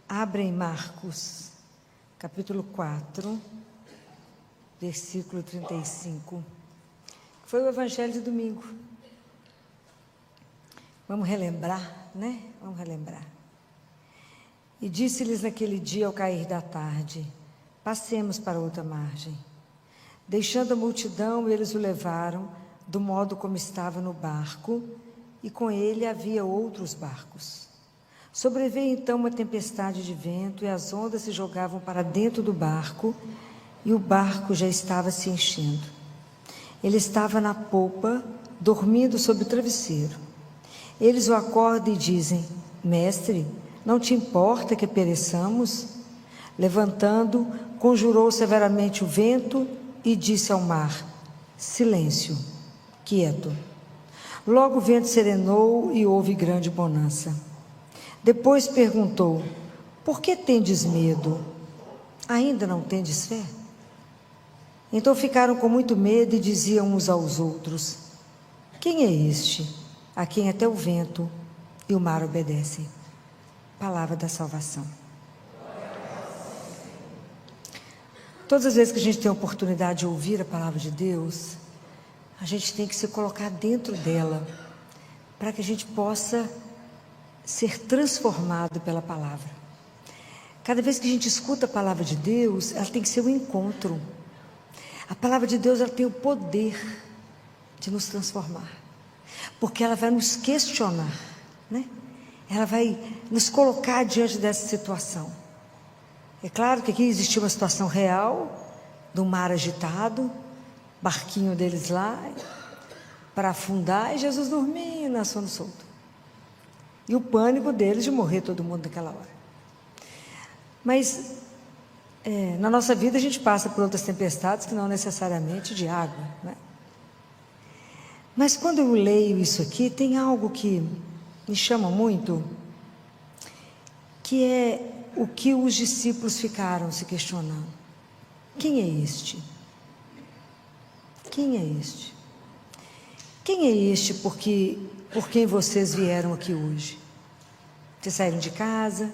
Abrem Marcos, capítulo 4, versículo 35. Foi o evangelho de domingo. Vamos relembrar, né? Vamos relembrar. E disse-lhes naquele dia ao cair da tarde: passemos para outra margem. Deixando a multidão, eles o levaram do modo como estava no barco, e com ele havia outros barcos. Sobreveio então uma tempestade de vento, e as ondas se jogavam para dentro do barco, e o barco já estava se enchendo. Ele estava na popa, dormindo sob o travesseiro. Eles o acordam e dizem: Mestre, não te importa que pereçamos? Levantando, conjurou severamente o vento e disse ao mar: silêncio, quieto. Logo o vento serenou e houve grande bonança. Depois perguntou: por que tendes medo? Ainda não tendes fé? Então ficaram com muito medo e diziam uns aos outros: quem é este, a quem até o vento e o mar obedecem? Palavra da salvação. Todas as vezes que a gente tem a oportunidade de ouvir a palavra de Deus, a gente tem que se colocar dentro dela, para que a gente possa ser transformado pela palavra. Cada vez que a gente escuta a palavra de Deus, ela tem que ser um encontro. A palavra de Deus, ela tem o poder de nos transformar, porque ela vai nos questionar, né? Ela vai nos colocar diante dessa situação. É claro que aqui existiu uma situação real, do mar agitado, barquinho deles lá, para afundar, e Jesus dormindo na sono solto. E o pânico deles de morrer todo mundo naquela hora. Mas, na nossa vida a gente passa por outras tempestades que não necessariamente de água, né? Mas quando eu leio isso aqui, tem algo que me chama muito, que é o que os discípulos ficaram se questionando. Quem é este? Quem é este? Quem é este por quem vocês vieram aqui hoje? Vocês saíram de casa,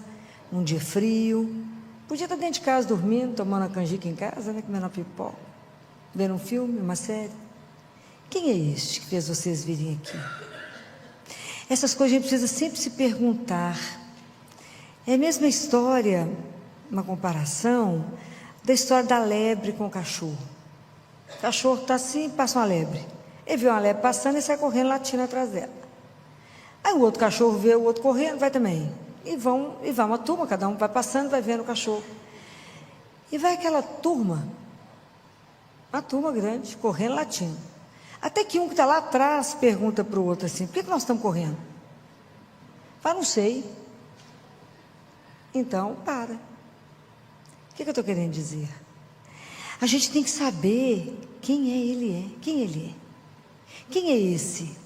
num dia frio, podia estar dentro de casa dormindo, tomando a canjica em casa, né, comendo uma pipoca, vendo um filme, uma série. Quem é este que fez vocês virem aqui? Essas coisas a gente precisa sempre se perguntar. É a mesma história, uma comparação, da história da lebre com o cachorro. O cachorro está assim, passa uma lebre. Ele vê uma lebre passando e sai correndo, latindo atrás dela. Aí o outro cachorro vê o outro correndo, vai também. E vai uma turma, cada um vai passando, vai vendo o cachorro. E vai aquela turma, uma turma grande, correndo, latindo. Até que um que está lá atrás pergunta para o outro assim: por que nós estamos correndo? Fala: não sei. Então, para. O que eu estou querendo dizer? A gente tem que saber quem ele é. Quem ele é? Quem é esse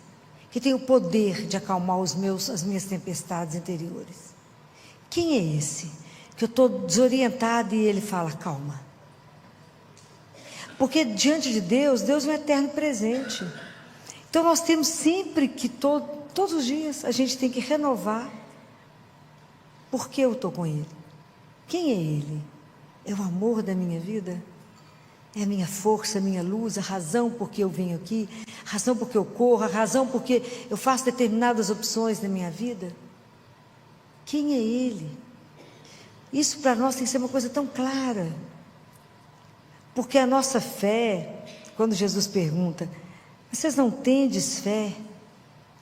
que tem o poder de acalmar as minhas tempestades interiores? Quem é esse que eu estou desorientada e ele fala: calma? Porque diante de Deus, Deus é um eterno presente. Então nós temos sempre que, todos os dias, a gente tem que renovar. Por que eu estou com Ele? Quem é Ele? É o amor da minha vida? É a minha força, a minha luz, a razão por que eu venho aqui, a razão por que eu corro, a razão por que eu faço determinadas opções na minha vida? Quem é Ele? Isso para nós tem que ser uma coisa tão clara. Porque a nossa fé, quando Jesus pergunta: vocês não tendes fé?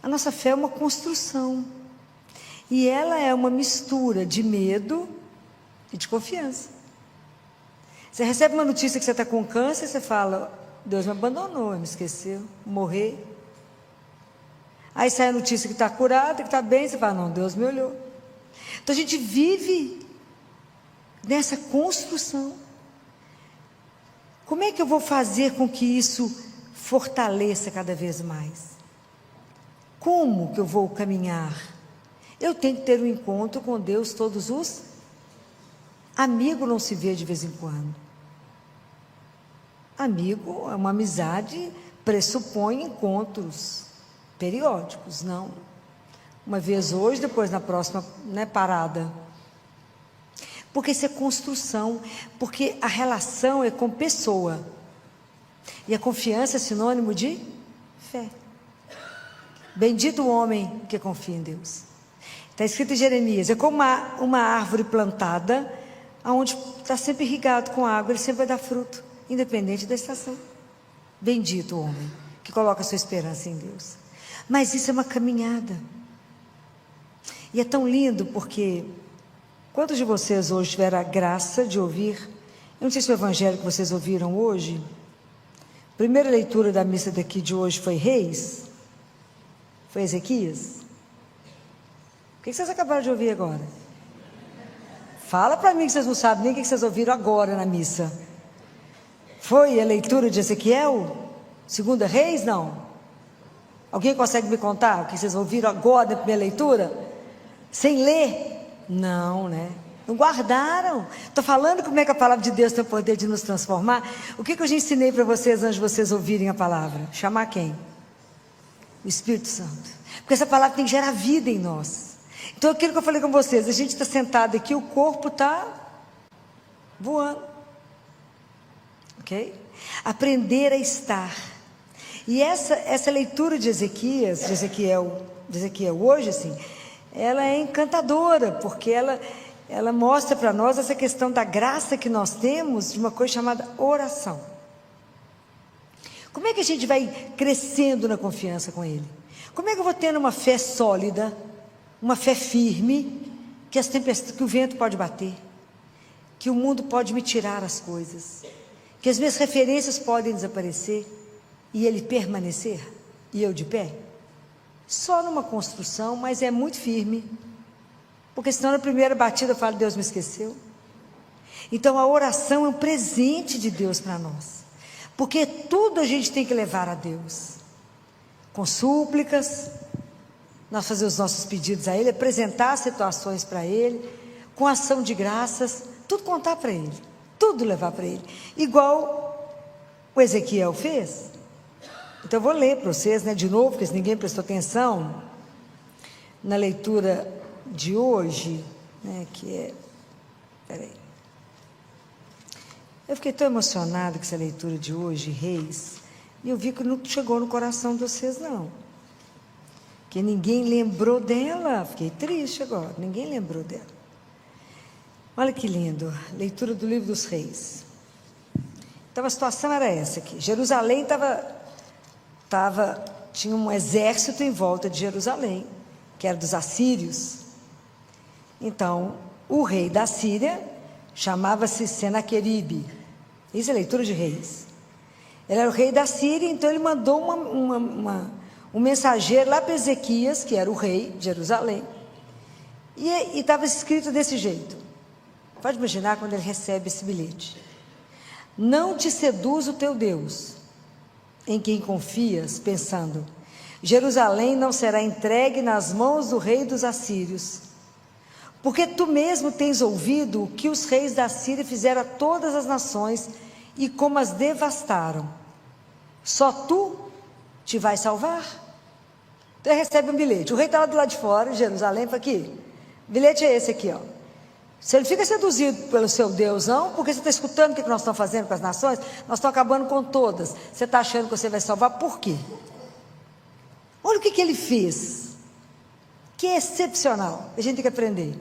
A nossa fé é uma construção. E ela é uma mistura de medo e de confiança. Você recebe uma notícia que você está com câncer, você fala: Deus me abandonou, me esqueceu, morrer. Aí sai a notícia que está curada, que está bem, você fala: não, Deus me olhou. Então a gente vive nessa construção. Como é que eu vou fazer com que isso fortaleça cada vez mais? Como que eu vou caminhar? Eu tenho que ter um encontro com Deus todos os... Amigo não se vê de vez em quando. Amigo é uma amizade, pressupõe encontros periódicos, não? Uma vez hoje, depois na próxima, né, parada. Porque isso é construção, porque a relação é com pessoa. E a confiança é sinônimo de fé. Bendito o homem que confia em Deus. Está escrito em Jeremias, é como uma árvore plantada, onde está sempre irrigado com água, ele sempre vai dar fruto, independente da estação. Bendito o homem que coloca a sua esperança em Deus. Mas isso é uma caminhada. E é tão lindo porque... Quantos de vocês hoje tiveram a graça de ouvir? Eu não sei se o evangelho que vocês ouviram hoje, a primeira leitura da missa daqui de hoje foi Reis? Foi Ezequias? O que vocês acabaram de ouvir agora? Fala para mim que vocês não sabem nem o que vocês ouviram agora na missa. Foi a leitura de Ezequiel? Segunda Reis? Não. Alguém consegue me contar o que vocês ouviram agora na primeira leitura? Sem ler? Não, né? Não guardaram. Estou falando como é que a palavra de Deus tem o poder de nos transformar. O que eu já ensinei para vocês antes de vocês ouvirem a palavra? Chamar quem? O Espírito Santo. Porque essa palavra tem que gerar vida em nós. Então aquilo que eu falei com vocês, a gente está sentado aqui, o corpo está voando. Ok? Aprender a estar. E essa leitura de Ezequiel hoje, assim, ela é encantadora, porque ela mostra para nós essa questão da graça que nós temos de uma coisa chamada oração. Como é que a gente vai crescendo na confiança com Ele? Como é que eu vou tendo uma fé sólida, uma fé firme, que o vento pode bater, que o mundo pode me tirar as coisas, que as minhas referências podem desaparecer e Ele permanecer, e eu de pé? Só numa construção, mas é muito firme, porque senão na primeira batida eu falo, Deus me esqueceu. Então a oração é um presente de Deus para nós, porque tudo a gente tem que levar a Deus, com súplicas, nós fazer os nossos pedidos a Ele, apresentar situações para Ele, com ação de graças, tudo contar para Ele, tudo levar para Ele, igual o Ezequiel fez. Então eu vou ler para vocês, né, de novo, porque se ninguém prestou atenção, na leitura de hoje, né, que é... Peraí. Eu fiquei tão emocionada com essa leitura de hoje, Reis, e eu vi que não chegou no coração de vocês, não. Que ninguém lembrou dela. Fiquei triste agora, ninguém lembrou dela. Olha que lindo, leitura do livro dos Reis. Então a situação era essa aqui. Jerusalém tinha um exército em volta de Jerusalém, que era dos assírios. Então, o rei da Síria chamava-se Senaqueribe. Isso é leitura de Reis. Ele era o rei da Síria, então ele mandou um mensageiro lá para Ezequias, que era o rei de Jerusalém, e estava escrito desse jeito. Pode imaginar quando ele recebe esse bilhete: não te seduz o teu Deus, em quem confias, pensando, Jerusalém não será entregue nas mãos do rei dos assírios, porque tu mesmo tens ouvido o que os reis da Síria fizeram a todas as nações e como as devastaram. Só tu te vais salvar? Então ele recebe um bilhete, o rei está lá do lado de fora, em Jerusalém, fala aqui, bilhete é esse aqui, ó. Você não fica seduzido pelo seu Deus, não, porque você está escutando o que nós estamos fazendo com as nações, nós estamos acabando com todas, você está achando que você vai salvar, por quê? Olha o que ele fez, que é excepcional, a gente tem que aprender.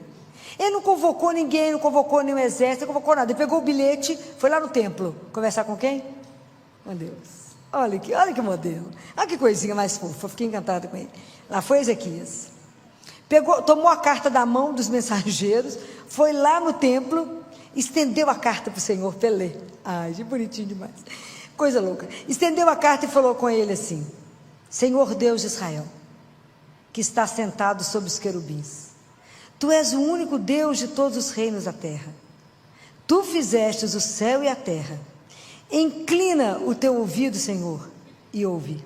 Ele não convocou ninguém, não convocou nenhum exército, não convocou nada, ele pegou o bilhete, foi lá no templo, conversar com quem? Com Deus. Olha que modelo, olha que coisinha mais fofa, fiquei encantada com ele. Lá foi Ezequias. Tomou a carta da mão dos mensageiros, foi lá no templo, estendeu a carta para o Senhor para ele ler. Ai, que bonitinho demais, coisa louca. Estendeu a carta e falou com ele assim: Senhor Deus de Israel, que está sentado sobre os querubins, tu és o único Deus de todos os reinos da terra. Tu fizestes o céu e a terra. Inclina o teu ouvido, Senhor, e ouve.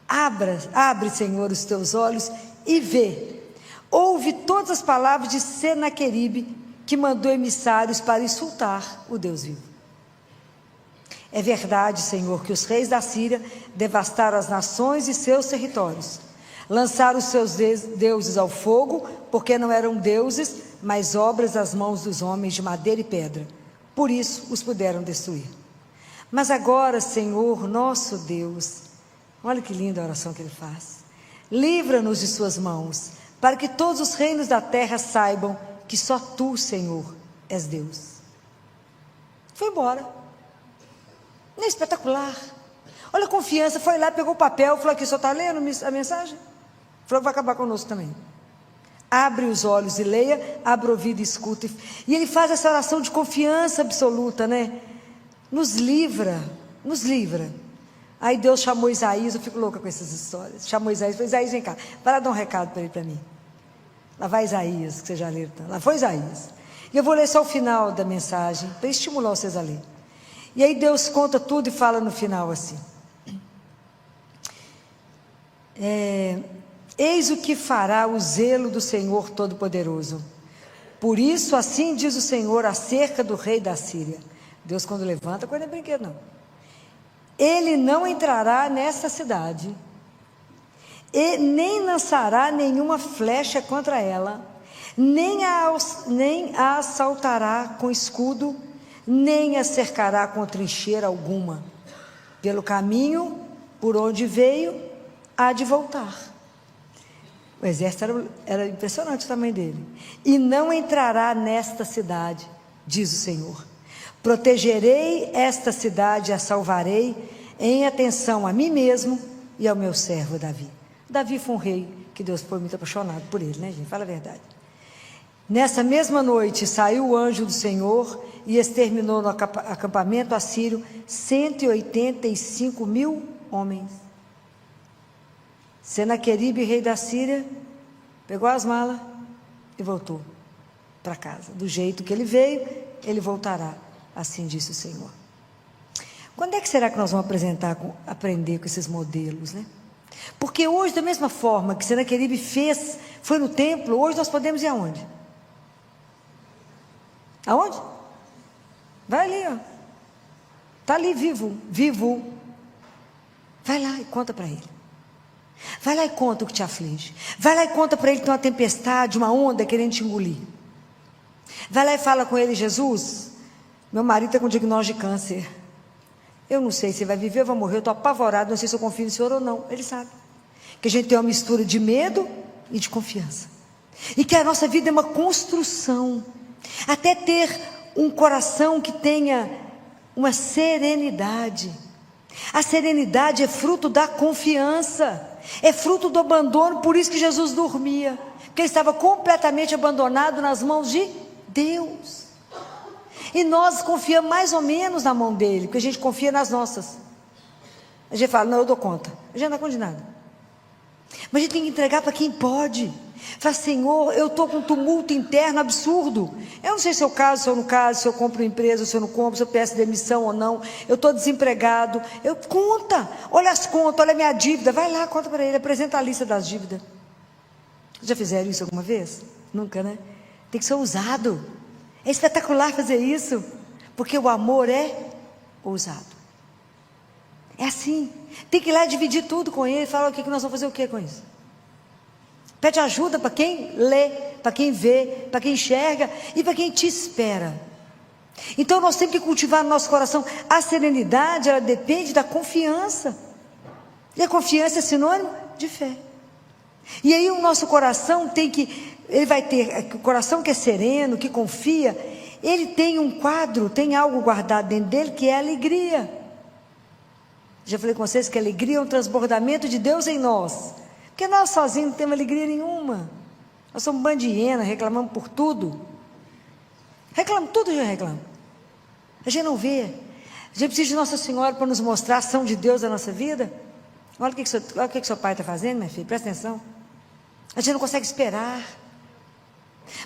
Abre, Senhor, os teus olhos e vê. Ouve todas as palavras de Senaqueribe, que mandou emissários para insultar o Deus vivo. É verdade, Senhor, que os reis da Síria devastaram as nações e seus territórios, lançaram os seus deuses ao fogo, porque não eram deuses, mas obras das mãos dos homens de madeira e pedra. Por isso os puderam destruir. Mas agora, Senhor, nosso Deus, olha que linda a oração que ele faz. Livra-nos de suas mãos, para que todos os reinos da terra saibam que só tu, Senhor, és Deus. Foi embora. Não é espetacular? Olha a confiança, foi lá, pegou o papel, falou aqui, só está lendo a mensagem? Falou que vai acabar conosco também. Abre os olhos e leia, abre o ouvido e escuta. E ele faz essa oração de confiança absoluta, né? Nos livra, nos livra. Aí Deus chamou Isaías, eu fico louca com essas histórias. Chamou Isaías, falou, Isaías, vem cá, vai lá dar um recado para ele, para mim. Lá vai Isaías, que você já leu. Lá foi Isaías. E eu vou ler só o final da mensagem, para estimular vocês a ler. E aí Deus conta tudo e fala no final assim. Eis o que fará o zelo do Senhor Todo-Poderoso. Por isso, assim diz o Senhor acerca do rei da Síria. Deus, quando levanta, coisa não é brinquedo, não. Ele não entrará nessa cidade, e nem lançará nenhuma flecha contra ela, nem a assaltará com escudo, nem a cercará com trincheira alguma. Pelo caminho por onde veio, há de voltar. O exército era impressionante o tamanho dele. E não entrará nesta cidade, diz o Senhor. Protegerei esta cidade e a salvarei, em atenção a mim mesmo e ao meu servo Davi. Davi foi um rei que Deus foi muito apaixonado por ele, né, gente? Fala a verdade. Nessa mesma noite saiu o anjo do Senhor e exterminou no acampamento assírio 185 mil homens. Senaqueribe, rei da Síria, pegou as malas e voltou para casa. Do jeito que ele veio, ele voltará. Assim disse o Senhor. Quando é que será que nós vamos aprender com esses modelos, né? Porque hoje, da mesma forma que Senaqueribe fez, foi no templo, hoje nós podemos ir aonde? Aonde? Vai ali, ó. Está ali vivo. Vai lá e conta para ele. Vai lá e conta o que te aflige. Vai lá e conta para ele que tem uma tempestade, uma onda querendo te engolir. Vai lá e fala com ele, Jesus, meu marido está com diagnóstico de câncer. Eu não sei se vai viver ou vai morrer, eu estou apavorado, não sei se eu confio no Senhor ou não. Ele sabe. Que a gente tem uma mistura de medo e de confiança. E que a nossa vida é uma construção. Até ter um coração que tenha uma serenidade. A serenidade é fruto da confiança. É fruto do abandono, por isso que Jesus dormia. Porque ele estava completamente abandonado nas mãos de Deus. E nós confiamos mais ou menos na mão dele, porque a gente confia nas nossas. A gente fala, não, eu dou conta. A gente não dá conta de nada. Mas a gente tem que entregar para quem pode. Fala, Senhor, eu estou com um tumulto interno absurdo. Eu não sei se eu caso, se eu não caso, se eu compro uma empresa, se eu não compro, se eu peço demissão ou não. Eu estou desempregado. Conta, olha as contas, olha a minha dívida. Vai lá, conta para ele, apresenta a lista das dívidas. Já fizeram isso alguma vez? Nunca, né? Tem que ser ousado. É espetacular fazer isso, porque o amor é ousado. É assim. Tem que ir lá dividir tudo com ele. Fala o que nós vamos fazer o que com isso? Pede ajuda para quem lê, para quem vê, para quem enxerga e para quem te espera. Então nós temos que cultivar no nosso coração. A serenidade, ela depende da confiança. E a confiança é sinônimo de fé. E aí o nosso coração ele vai ter, o coração que é sereno, que confia, ele tem um quadro, tem algo guardado dentro dele que é a alegria. Já falei com vocês que a alegria é um transbordamento de Deus em nós. Porque nós sozinhos não temos alegria nenhuma. Nós somos um bando de hiena, reclamamos por tudo. Reclamamos, tudo a gente reclama. A gente não vê. A gente precisa de Nossa Senhora para nos mostrar a ação de Deus na nossa vida. Olha o que seu pai está fazendo, minha filha, presta atenção. A gente não consegue esperar.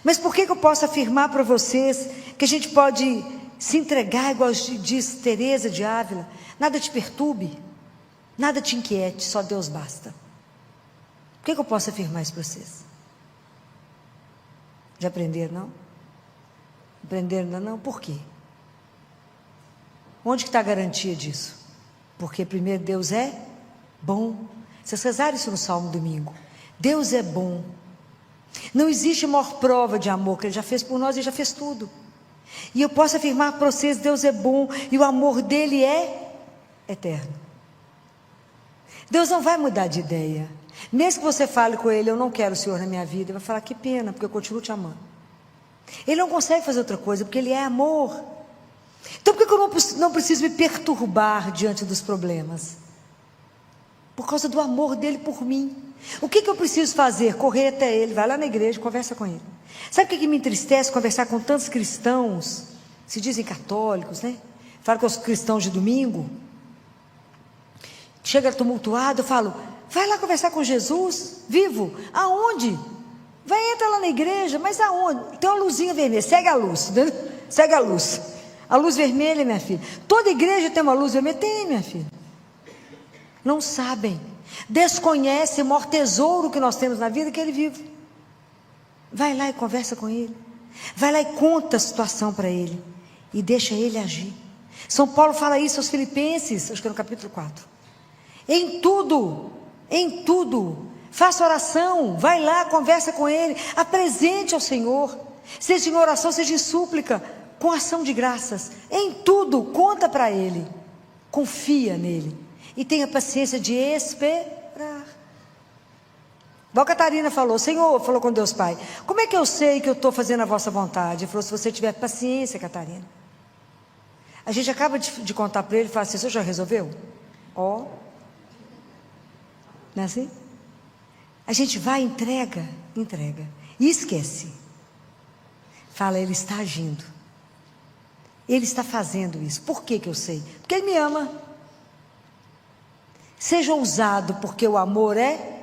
Mas por que eu posso afirmar para vocês que a gente pode se entregar, igual diz Teresa de Ávila? Nada te perturbe, nada te inquiete, só Deus basta. Por que eu posso afirmar isso para vocês? Já aprenderam, não? Aprenderam ainda não? Por quê? Onde que está a garantia disso? Porque primeiro Deus é bom. Vocês rezaram isso no Salmo domingo. Deus é bom. Não existe maior prova de amor que Ele já fez por nós, Ele já fez tudo. E eu posso afirmar para vocês, Deus é bom e o amor dEle é eterno. Deus não vai mudar de ideia. Mesmo que você fale com Ele, eu não quero o Senhor na minha vida, Ele vai falar, que pena, porque eu continuo te amando. Ele não consegue fazer outra coisa, porque Ele é amor. Então por que eu não preciso me perturbar diante dos problemas? Por causa do amor dEle por mim. O que eu preciso fazer? Correr até Ele, vai lá na igreja, conversa com Ele. Sabe o que me entristece? Conversar com tantos cristãos, se dizem católicos, né? Falo com os cristãos de domingo, chega tumultuado, eu falo, vai lá conversar com Jesus, vivo, aonde? Vai, entra lá na igreja, mas aonde? Tem uma luzinha vermelha, segue a luz, né? Segue a luz vermelha, minha filha. Toda igreja tem uma luz vermelha? Tem, minha filha. Não sabem, desconhecem o maior tesouro que nós temos na vida, que Ele vive. Vai lá e conversa com Ele, vai lá e conta a situação para Ele, e deixa Ele agir. São Paulo fala isso aos Filipenses, acho que é no capítulo 4, em tudo, faça oração, vai lá, conversa com Ele, apresente ao Senhor, seja em oração, seja em súplica, com ação de graças, em tudo, conta para Ele, confia nele, e tenha paciência de esperar. Igual a Catarina falou, Senhor, falou com Deus Pai, como é que eu sei que eu estou fazendo a vossa vontade? Ele falou, se você tiver paciência, Catarina. A gente acaba de contar para ele e fala assim, o senhor já resolveu? Não é assim? A gente vai, entrega, e esquece. Fala, Ele está agindo, Ele está fazendo isso. Por que eu sei? Porque Ele me ama. Seja ousado, porque o amor é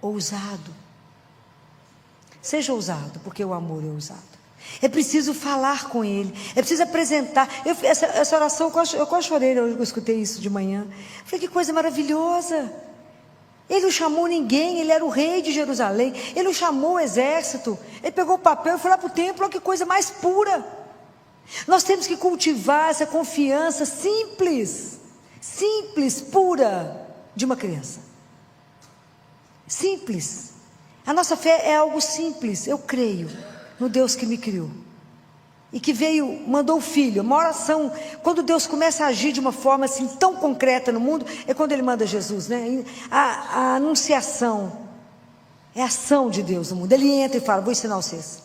ousado. Seja ousado, porque o amor é ousado. É preciso falar com Ele, é preciso apresentar. Essa oração, eu quase chorei, eu escutei isso de manhã. Falei, que coisa maravilhosa. Ele não chamou ninguém, Ele era o rei de Jerusalém, Ele não chamou o exército, Ele pegou o papel e foi lá para o templo. Olha que coisa mais pura. Nós temos que cultivar essa confiança simples, pura, de uma criança. Simples. A nossa fé é algo simples. Eu creio no Deus que me criou e que mandou o Filho. Uma oração, quando Deus começa a agir de uma forma assim tão concreta no mundo, é quando Ele manda Jesus, né? A anunciação é a ação de Deus no mundo. Ele entra e fala, vou ensinar vocês.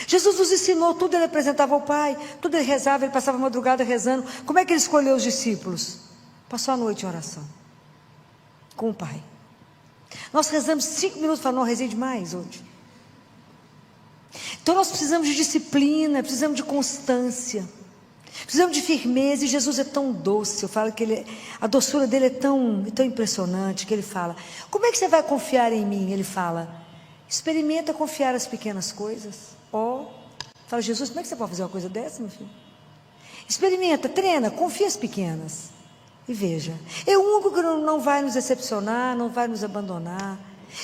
Jesus nos ensinou tudo, Ele apresentava ao Pai, tudo Ele rezava, Ele passava a madrugada rezando. Como é que Ele escolheu os discípulos? Passou a noite em oração com o Pai. Nós rezamos 5 minutos, falando, não, rezei demais hoje. Então nós precisamos de disciplina, precisamos de constância, precisamos de firmeza. E Jesus é tão doce, eu falo que a doçura dele é tão impressionante, que Ele fala, como é que você vai confiar em mim? Ele fala, experimenta confiar as pequenas coisas. Fala, Jesus, como é que você pode fazer uma coisa dessa, meu filho? Experimenta, treina, confia as pequenas. E veja, é o único que não vai nos decepcionar, não vai nos abandonar,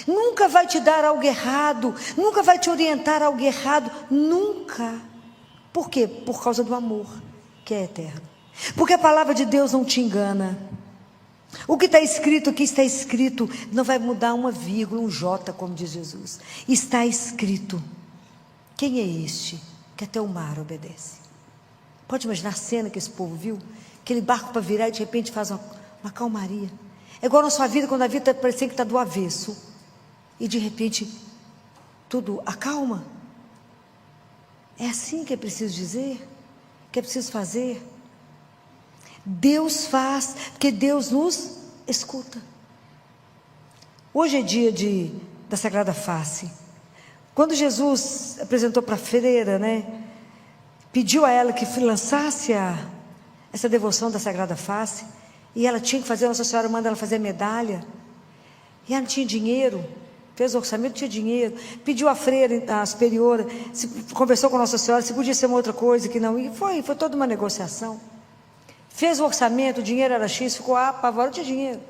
nunca vai te dar algo errado, nunca vai te orientar a algo errado, nunca. Por quê? Por causa do amor, que é eterno. Porque a palavra de Deus não te engana. O que está escrito aqui está escrito, não vai mudar uma vírgula, um J, como diz Jesus. Está escrito. Quem é este que até o mar obedece? Pode imaginar a cena que esse povo viu? Aquele barco para virar e de repente faz uma calmaria. É igual na sua vida, quando a vida está parecendo que está do avesso. E de repente, tudo acalma. É assim que é preciso dizer, que é preciso fazer. Deus faz, porque Deus nos escuta. Hoje é dia da Sagrada Face. Quando Jesus apresentou para a freira, né, pediu a ela que lançasse essa devoção da Sagrada Face, e ela tinha que fazer, Nossa Senhora manda ela fazer medalha, e ela não tinha dinheiro, fez o orçamento, não tinha dinheiro, pediu à freira, à superiora, conversou com Nossa Senhora, se podia ser uma outra coisa, que não, e foi toda uma negociação, fez o orçamento, o dinheiro era X, ficou apavorada, não tinha dinheiro.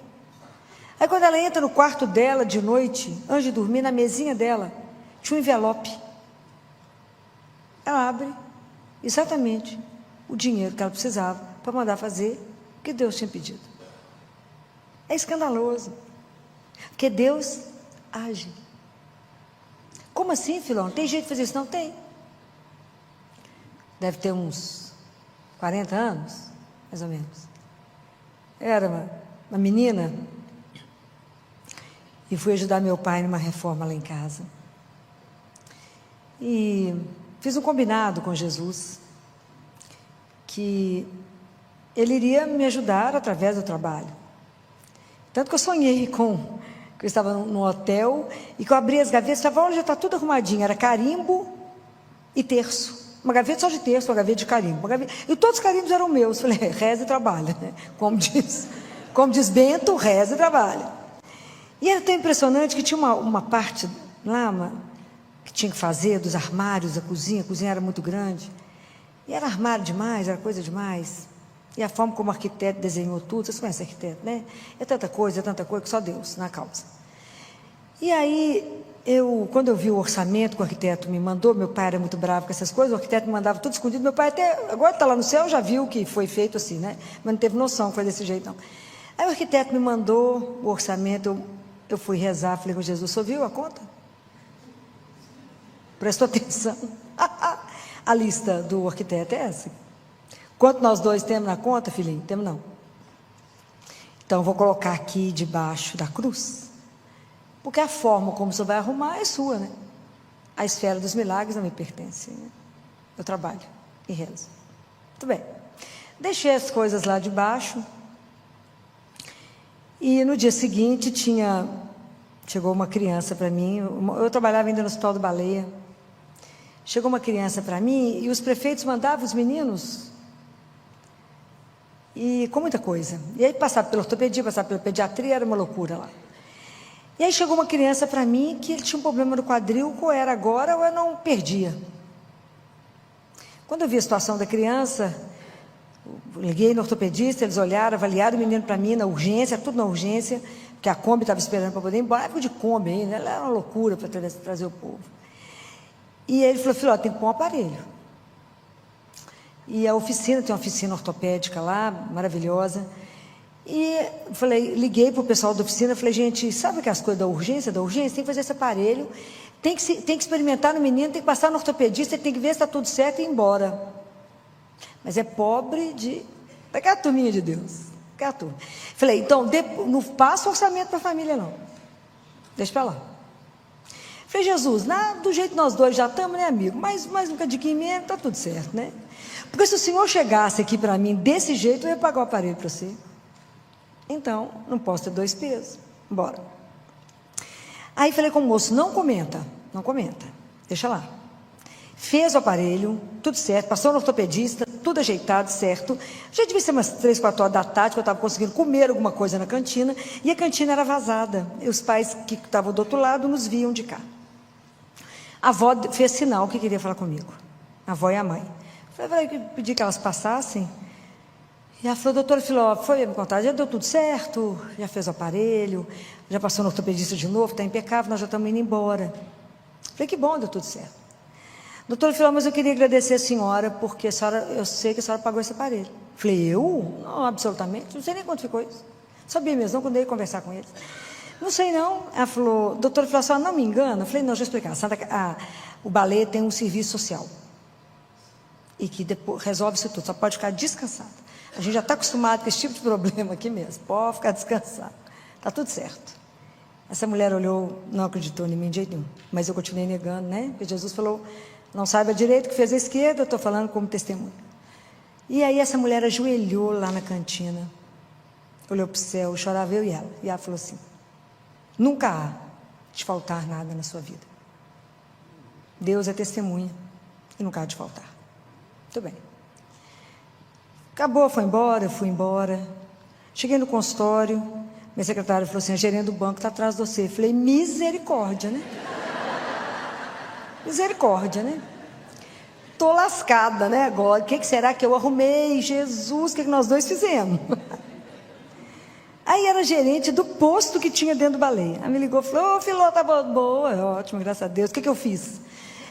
Aí quando ela entra no quarto dela de noite, antes de dormir, na mesinha dela, tinha um envelope, ela abre, exatamente o dinheiro que ela precisava para mandar fazer o que Deus tinha pedido. É escandaloso, porque Deus age. como assim, Filó? Não tem jeito de fazer isso? Não tem. Deve ter uns 40 anos, mais ou menos. Era uma menina e fui ajudar meu pai numa reforma lá em casa. E fiz um combinado com Jesus, que ele iria me ajudar através do trabalho. Tanto que eu sonhei que eu estava num hotel e que eu abri as gavetas, estava, olha, já está tudo arrumadinho, era carimbo e terço. Uma gaveta só de terço, uma gaveta de carimbo. E todos os carimbos eram meus. Falei, reza e trabalha, né? Como diz Bento, reza e trabalha. E era tão impressionante que tinha uma parte lá, que tinha que fazer, dos armários da cozinha. A cozinha era muito grande. E era armário demais, era coisa demais. E a forma como o arquiteto desenhou tudo, vocês conhecem arquiteto, né? É tanta coisa que só Deus na causa. E aí, quando eu vi o orçamento que o arquiteto me mandou, meu pai era muito bravo com essas coisas, o arquiteto me mandava tudo escondido, meu pai até, agora está lá no céu, já viu que foi feito assim, né? Mas não teve noção que foi desse jeito, não. Aí o arquiteto me mandou o orçamento, eu fui rezar, falei com Jesus, o senhor viu a conta? Prestou atenção? A lista do arquiteto é essa. Quanto nós dois temos na conta, filhinho? Temos não. Então, eu vou colocar aqui debaixo da cruz, porque a forma como você vai arrumar é sua, né? A esfera dos milagres não me pertence, né? Eu trabalho e rezo. Muito bem. Deixei as coisas lá debaixo. E no dia seguinte chegou uma criança para mim. Eu trabalhava ainda no Hospital do Baleia. Chegou uma criança para mim e os prefeitos mandavam os meninos e com muita coisa. E aí passava pela ortopedia, passava pela pediatria, era uma loucura lá. E aí chegou uma criança para mim que ele tinha um problema no quadril, ou era agora ou eu não perdia. Quando eu vi a situação da criança, liguei no ortopedista, eles olharam, avaliaram o menino para mim na urgência, tudo na urgência, porque a Kombi estava esperando para poder ir embora, época de Kombi ainda, ela era uma loucura para trazer o povo. E ele falou, filho, tem que pôr um aparelho. E a oficina, tem uma oficina ortopédica lá, maravilhosa. E liguei para o pessoal da oficina, falei, gente, sabe aquelas coisas da urgência? Tem que fazer esse aparelho, tem que experimentar no menino, tem que passar no ortopedista, tem que ver se está tudo certo e ir embora. Mas é pobre daquela turminha de Deus. Aquela turma. Falei, então, não passa orçamento para a família, não. Deixa para lá. Falei, Jesus, do jeito que nós dois já estamos, né, amigo? Mais um cadinho mesmo, está tudo certo, né? Porque se o senhor chegasse aqui para mim desse jeito, eu ia pagar o aparelho para você. Então, não posso ter dois pesos. Bora. Aí falei com o moço, não comenta, deixa lá. Fez o aparelho, tudo certo, passou no ortopedista, tudo ajeitado, certo. Já devia ser umas 3, 4 horas da tarde, que eu estava conseguindo comer alguma coisa na cantina, e a cantina era vazada. E os pais que estavam do outro lado nos viam de cá. A avó fez sinal que queria falar comigo. A avó e a mãe. Falei, pedi que elas passassem. E ela falou, doutora Filó, foi me contar, já deu tudo certo, já fez o aparelho, já passou no ortopedista de novo, está impecável, nós já estamos indo embora. Falei, que bom, deu tudo certo. Doutora Filó, mas eu queria agradecer a senhora, porque eu sei que a senhora pagou esse aparelho. Falei, eu? Não, absolutamente, não sei nem quanto ficou isso. Sabia mesmo, não, quando eu ia conversar com eles. Não sei não. Ela falou, doutora Filó, a senhora não me engana? Eu falei, não, deixa eu explicar. O balé tem um serviço social. E que depois resolve isso tudo, só pode ficar descansada. A gente já está acostumado com esse tipo de problema aqui mesmo. Pode ficar descansado. Está tudo certo. Essa mulher olhou, não acreditou em mim de jeito nenhum. Mas eu continuei negando, né? Porque Jesus falou, não saiba direito o que fez a esquerda, eu estou falando como testemunho. E aí essa mulher ajoelhou lá na cantina, olhou para o céu, chorava eu e ela. E ela falou assim, nunca há de faltar nada na sua vida. Deus é testemunha e nunca há de faltar. Muito bem. Acabou, foi embora, eu fui embora. Cheguei no consultório, minha secretária falou assim, a gerente do banco está atrás de você. Eu falei, misericórdia, né? Misericórdia, né? Estou lascada, né, agora. O que será que eu arrumei? Jesus, o que nós dois fizemos? Aí era gerente do posto que tinha dentro do balé. Ela me ligou e falou, ô, Filó, tá boa, ótimo, graças a Deus. O que eu fiz?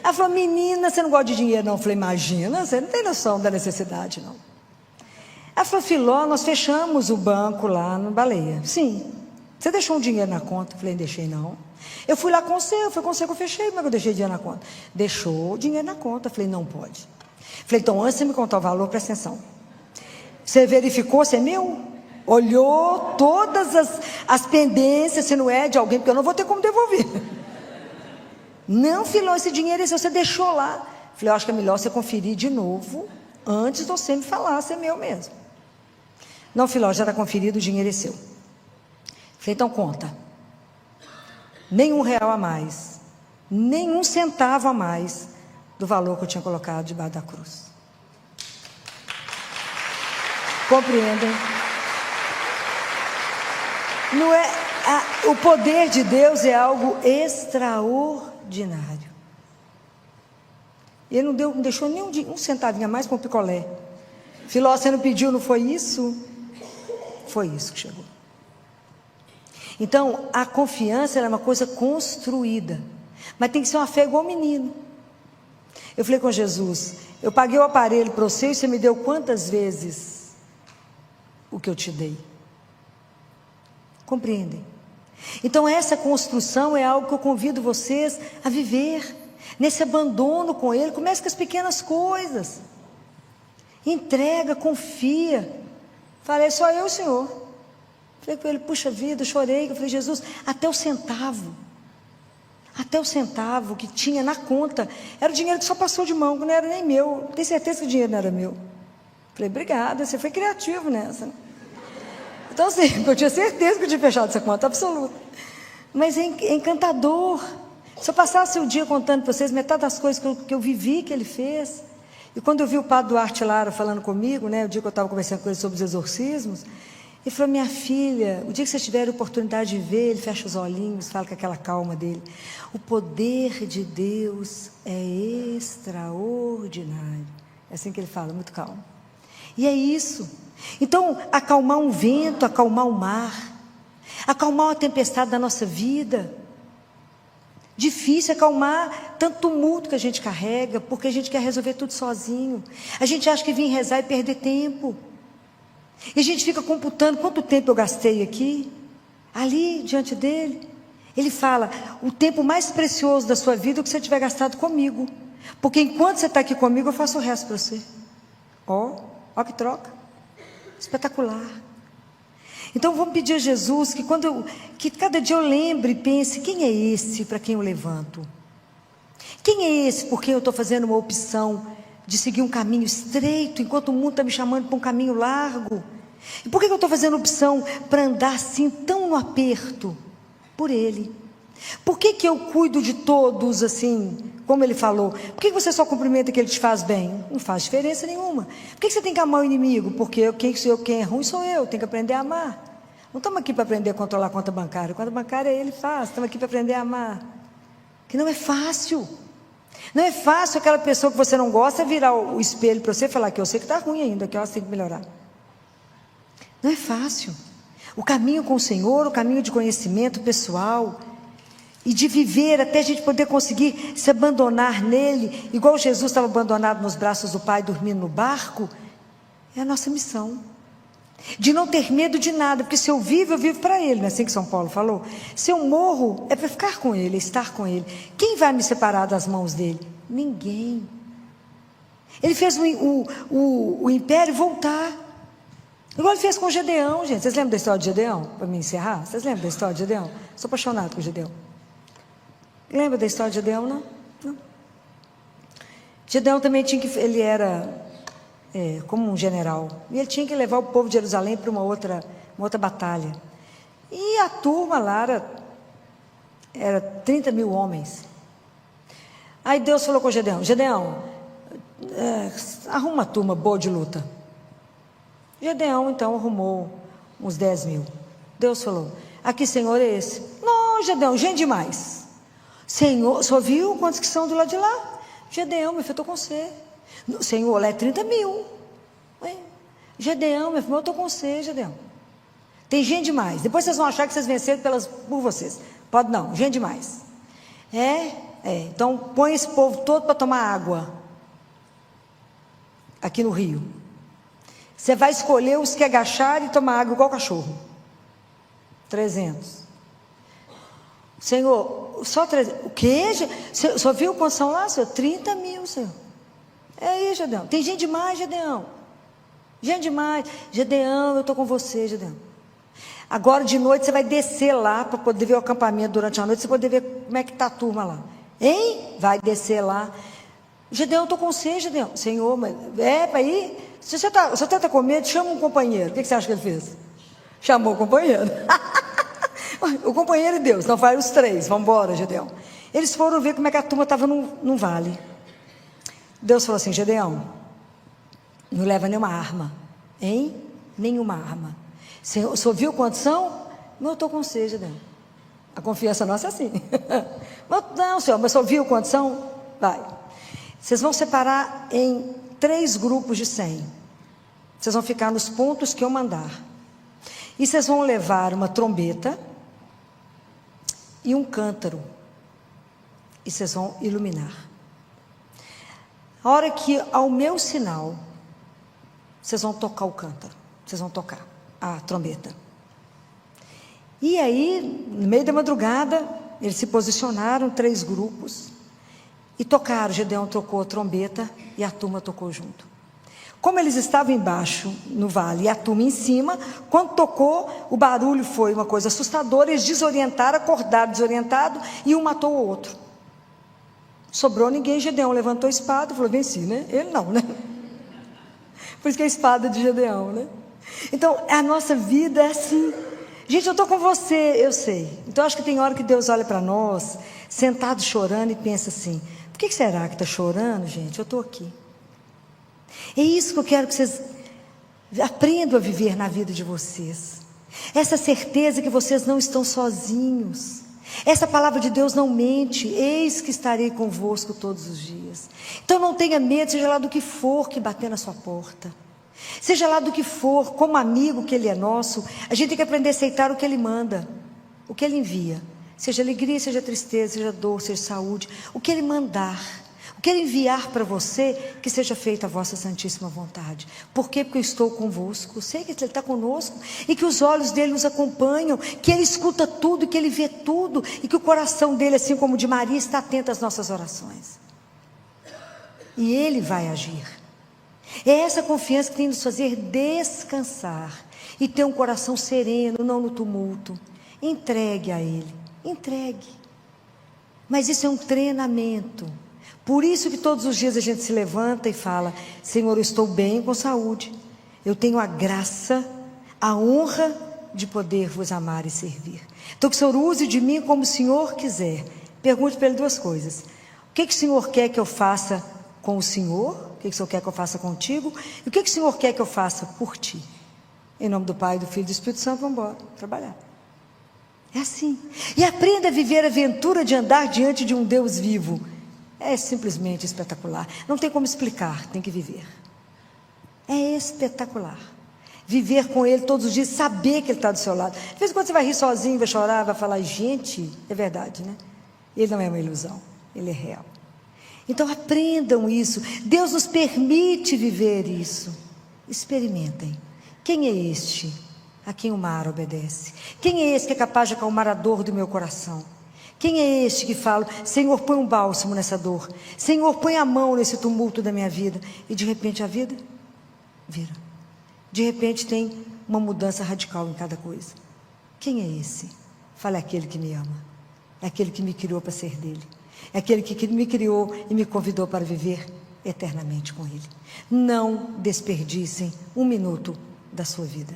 Ela falou, menina, você não gosta de dinheiro, não? Eu falei, imagina, você não tem noção da necessidade, não. Ela falou, Filó, nós fechamos o banco lá no Baleia. Sim, Você deixou um dinheiro na conta? Eu falei, deixei não. Eu fui lá com você, foi com você que eu fechei, como é que eu deixei dinheiro na conta? Deixou o dinheiro na conta. Eu falei, não pode. Eu falei, então antes de você me contar o valor, presta atenção. Você verificou se é meu? Olhou todas as pendências, se não é de alguém, porque eu não vou ter como devolver. Não, filhão, esse dinheiro é seu, você deixou lá. Eu falei, eu acho que é melhor você conferir de novo, antes de você me falar se é meu mesmo. Não, filhão, já está conferido, o dinheiro é seu. Eu falei, então conta. Nem R$1 a mais, nem 1 centavo a mais do valor que eu tinha colocado debaixo da cruz. Compreendem? Não é, o poder de Deus é algo extraordinário. Ele não deixou nem um centavinho a mais para um picolé. Filó, você não pediu, não foi isso? Foi isso que chegou. Então, a confiança é uma coisa construída, mas tem que ser uma fé igual menino. Eu falei com Jesus, eu paguei o aparelho para você e você me deu quantas vezes o que eu te dei? Compreendem? Então essa construção é algo que eu convido vocês a viver, nesse abandono com Ele. Comece com as pequenas coisas, entrega, confia. Falei, só eu, Senhor. Falei com Ele, puxa vida, eu chorei. Eu falei, Jesus, até o centavo que tinha na conta, era o dinheiro que só passou de mão, não era nem meu. Tenho certeza que o dinheiro não era meu. Falei, obrigada, você foi criativo nessa, né? Então, assim, eu tinha certeza que eu tinha fechado essa conta, absoluta. Mas é encantador. Se eu passasse o dia contando para vocês metade das coisas que eu vivi, que ele fez. E quando eu vi o padre Duarte Lara falando comigo, né, o dia que eu estava conversando com ele sobre os exorcismos, ele falou, minha filha, o dia que vocês tiverem a oportunidade de ver, ele fecha os olhinhos, fala com aquela calma dele. O poder de Deus é extraordinário. É assim que ele fala, muito calmo. E é isso. Então, acalmar um vento, acalmar o mar, acalmar uma tempestade da nossa vida. Difícil acalmar tanto tumulto que a gente carrega, porque a gente quer resolver tudo sozinho. A gente acha que vir rezar e perder tempo. E a gente fica computando quanto tempo eu gastei aqui, ali, diante dele. Ele fala, o tempo mais precioso da sua vida é o que você tiver gastado comigo. Porque enquanto você está aqui comigo, eu faço o resto para você. Ó que troca. Espetacular. Então vamos pedir a Jesus que cada dia eu lembre e pense, quem é esse para quem eu levanto? Quem é esse por quem eu estou fazendo uma opção de seguir um caminho estreito, enquanto o mundo está me chamando para um caminho largo? E por que eu estou fazendo opção para andar assim tão no aperto? Por Ele. Por que eu cuido de todos assim, como Ele falou? Por que você só cumprimenta aquele que te faz bem? Não faz diferença nenhuma. Por que você tem que amar o inimigo? Porque quem é ruim sou eu, tenho que aprender a amar. Não estamos aqui para aprender a controlar a conta bancária. A conta bancária Ele faz, estamos aqui para aprender a amar. Que não é fácil. Não é fácil aquela pessoa que você não gosta virar o espelho para você e falar que eu sei que está ruim ainda, que eu acho que tem que melhorar. Não é fácil. O caminho com o Senhor, o caminho de conhecimento pessoal e de viver até a gente poder conseguir se abandonar nele, igual Jesus estava abandonado nos braços do Pai, dormindo no barco, é a nossa missão. De não ter medo de nada, porque se eu vivo para Ele, não é assim que São Paulo falou? Se eu morro, é para ficar com Ele, é estar com Ele. Quem vai me separar das mãos dEle? Ninguém. Ele fez o império voltar. Igual Ele fez com Gedeão, gente. Vocês lembram da história de Gedeão? Para me encerrar? Vocês lembram da história de Gedeão? Sou apaixonado por Gedeão. Lembra da história de Gedeão, não? Não. Gedeão também ele era como um general, e ele tinha que levar o povo de Jerusalém para uma outra batalha. E a turma lá era 30 mil homens. Aí Deus falou com Gedeão, arruma uma turma boa de luta. Gedeão então arrumou uns 10 mil. Deus falou, aqui Senhor é esse. Não, Gedeão, gente demais. Senhor, só viu quantos que são do lado de lá? Gedeão, meu filho, eu estou com você. Senhor, lá é 30 mil. Ué, Gedeão, meu filho, eu estou com você, Gedeão. Tem gente demais. Depois vocês vão achar que vocês venceram por vocês. Pode não, gente demais. Então põe esse povo todo para tomar água. Aqui no rio. Você vai escolher os que agacharam e tomar água igual cachorro. 300. Senhor, só 300. O quê? Só viu quantos são lá, Senhor? 30 mil, Senhor. É aí, Gedeão. Tem gente demais, Gedeão. Gente demais. Gedeão, eu estou com você, Gedeão. Agora de noite você vai descer lá para poder ver o acampamento durante a noite, você poder ver como é que está a turma lá. Hein? Vai descer lá. Gedeão, eu estou com você, Gedeão. Senhor, mas para ir? Se você está com medo, chama um companheiro. O que você acha que ele fez? Chamou o companheiro. O companheiro e Deus, não vai os três, vamos embora, Gedeão. Eles foram ver como é que a turma estava num vale. Deus falou assim: Gedeão, não leva nenhuma arma, hein? Nenhuma arma. Senhor, o senhor viu quantos são? Não, eu estou com você, Gedeão. A confiança nossa é assim. Não, Senhor, mas o senhor viu quantos são? Vai. Vocês vão separar em 3 grupos de 100. Vocês vão ficar nos pontos que eu mandar. E vocês vão levar uma trombeta e um cântaro. E vocês vão iluminar. A hora que ao meu sinal, vocês vão tocar o cântaro. Vocês vão tocar a trombeta. E aí, no meio da madrugada, eles se posicionaram, 3 grupos, e tocaram. Gedeão tocou a trombeta e a turma tocou junto. Como eles estavam embaixo, no vale, e a turma em cima, quando tocou, o barulho foi uma coisa assustadora, eles desorientaram, acordaram desorientado, e um matou o outro. Sobrou ninguém. Gedeão levantou a espada e falou: venci, né? Ele não, né? Por isso que é a espada de Gedeão, né? Então, a nossa vida é assim. Gente, eu estou com você, eu sei. Então, acho que tem hora que Deus olha para nós, sentado chorando, e pensa assim: por que será que está chorando, gente? Eu estou aqui. É isso que eu quero que vocês aprendam a viver na vida de vocês. Essa certeza que vocês não estão sozinhos. Essa palavra de Deus não mente: eis que estarei convosco todos os dias. Então não tenha medo, seja lá do que for que bater na sua porta, seja lá do que for, como amigo que Ele é nosso, a gente tem que aprender a aceitar o que Ele manda, o que Ele envia, seja alegria, seja tristeza, seja dor, seja saúde, o que Ele mandar, o que Ele enviar para você, que seja feita a vossa santíssima vontade. Por quê? Porque eu estou convosco. Eu sei que Ele está conosco, e que os olhos dEle nos acompanham, que Ele escuta tudo, que Ele vê tudo, e que o coração dEle, assim como o de Maria, está atento às nossas orações, e Ele vai agir. É essa confiança que tem de nos fazer descansar e ter um coração sereno, não no tumulto. Entregue a Ele, entregue. Mas isso é um treinamento. Por isso que todos os dias a gente se levanta e fala: Senhor, eu estou bem com saúde, eu tenho a graça, a honra de poder vos amar e servir. Então que o Senhor use de mim como o Senhor quiser. Pergunte para Ele 2 coisas: o que o Senhor quer que eu faça com o Senhor? O que o Senhor quer que eu faça contigo? E o que o Senhor quer que eu faça por ti? Em nome do Pai, do Filho e do Espírito Santo, vamos embora trabalhar. É assim. E aprenda a viver a aventura de andar diante de um Deus vivo. É simplesmente espetacular. Não tem como explicar, tem que viver. É espetacular. Viver com Ele todos os dias, saber que Ele está do seu lado. De vez em quando você vai rir sozinho, vai chorar, vai falar: gente, é verdade, né? Ele não é uma ilusão, Ele é real. Então aprendam isso. Deus nos permite viver isso. Experimentem. Quem é este a quem o mar obedece? Quem é esse que é capaz de acalmar a dor do meu coração? Quem é este que fala: Senhor, põe um bálsamo nessa dor, Senhor, põe a mão nesse tumulto da minha vida? E de repente a vida vira. De repente tem uma mudança radical em cada coisa. Quem é esse? Fala: é aquele que me ama, é aquele que me criou para ser dele, é aquele que me criou e me convidou para viver eternamente com Ele. Não desperdicem 1 minuto da sua vida.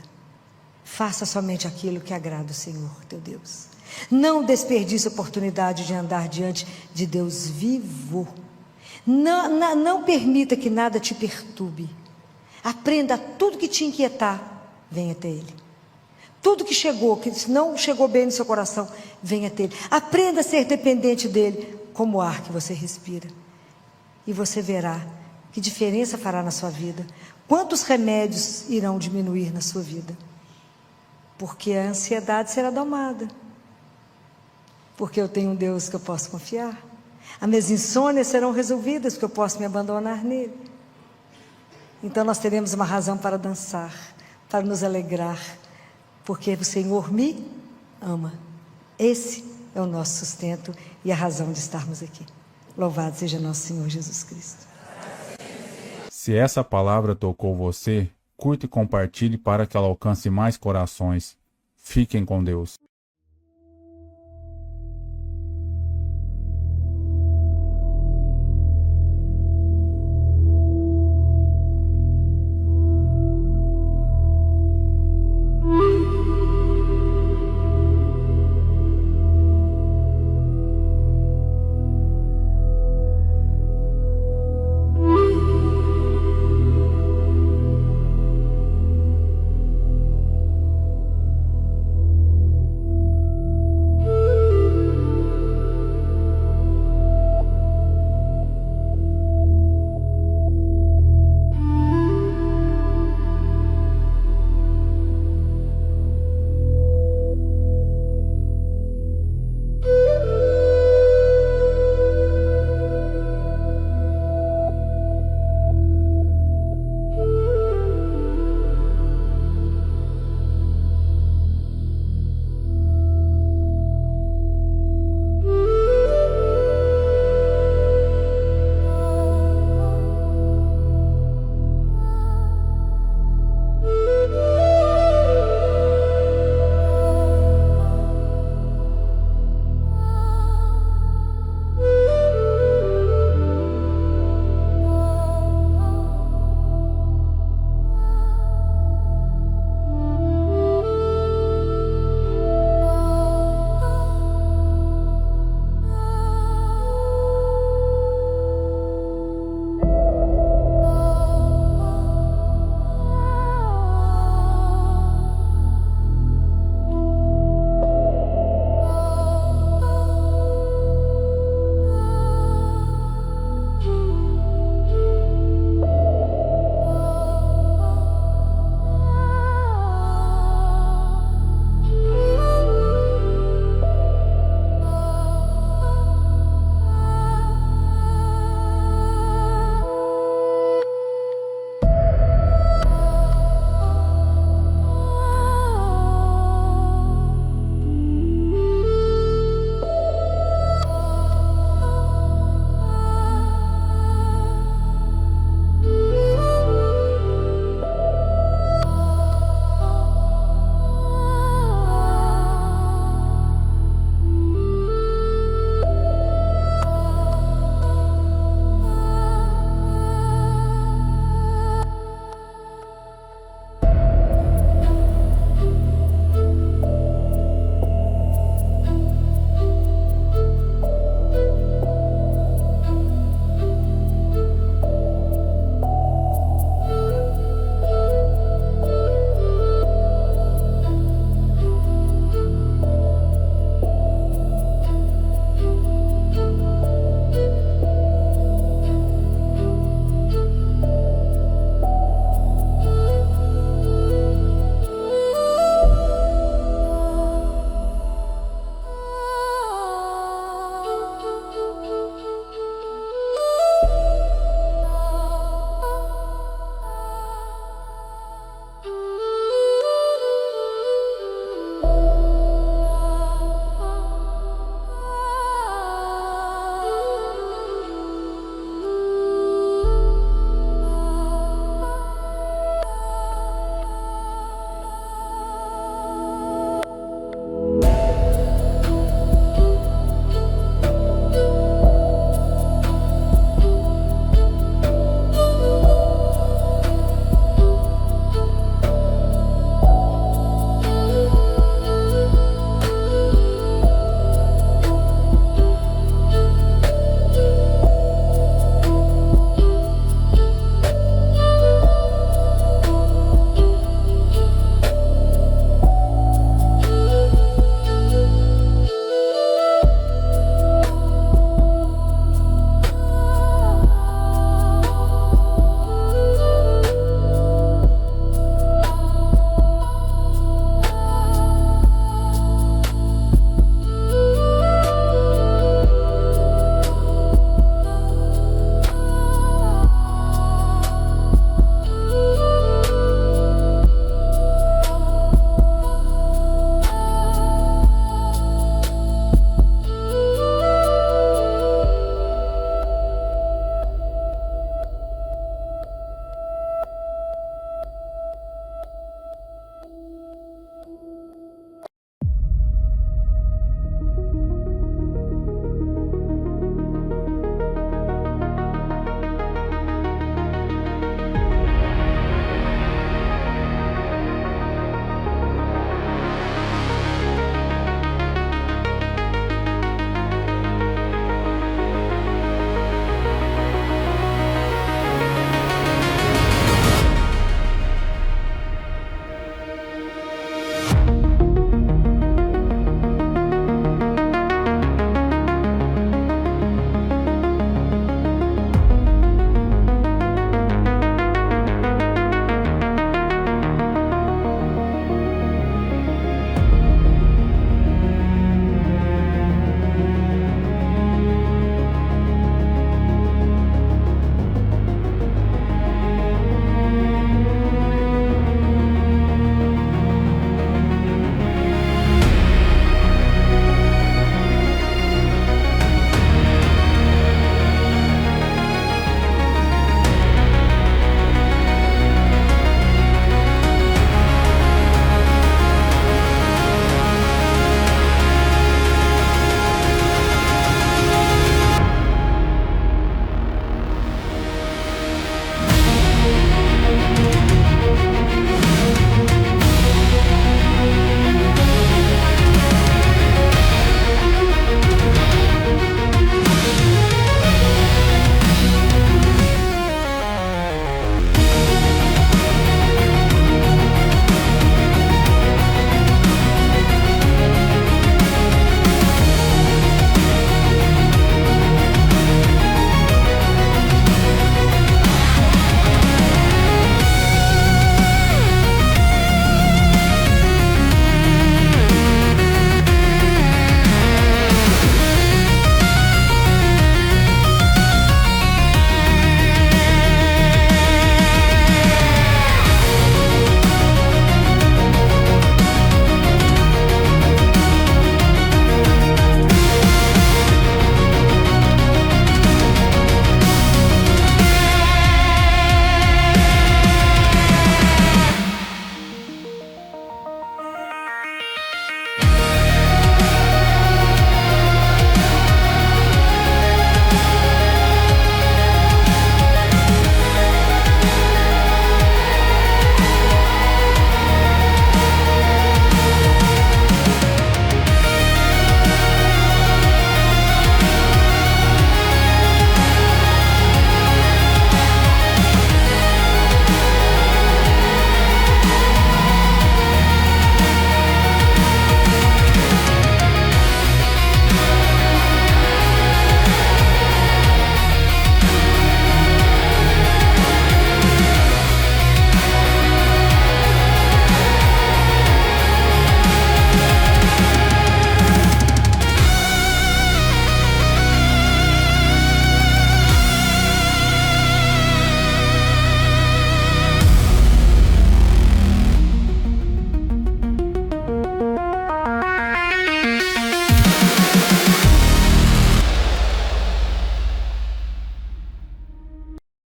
Faça somente aquilo que agrada o Senhor, teu Deus. Não desperdice a oportunidade de andar diante de Deus vivo. Não permita que nada te perturbe. Aprenda tudo que te inquietar, venha até Ele. Tudo que chegou, que não chegou bem no seu coração, venha até Ele. Aprenda a ser dependente dEle, como o ar que você respira. E você verá que diferença fará na sua vida. Quantos remédios irão diminuir na sua vida? Porque a ansiedade será domada. Porque eu tenho um Deus que eu posso confiar. As minhas insônias serão resolvidas, porque eu posso me abandonar nele. Então nós teremos uma razão para dançar, para nos alegrar, porque o Senhor me ama. Esse é o nosso sustento e a razão de estarmos aqui. Louvado seja nosso Senhor Jesus Cristo. Se essa palavra tocou você, curta e compartilhe para que ela alcance mais corações. Fiquem com Deus.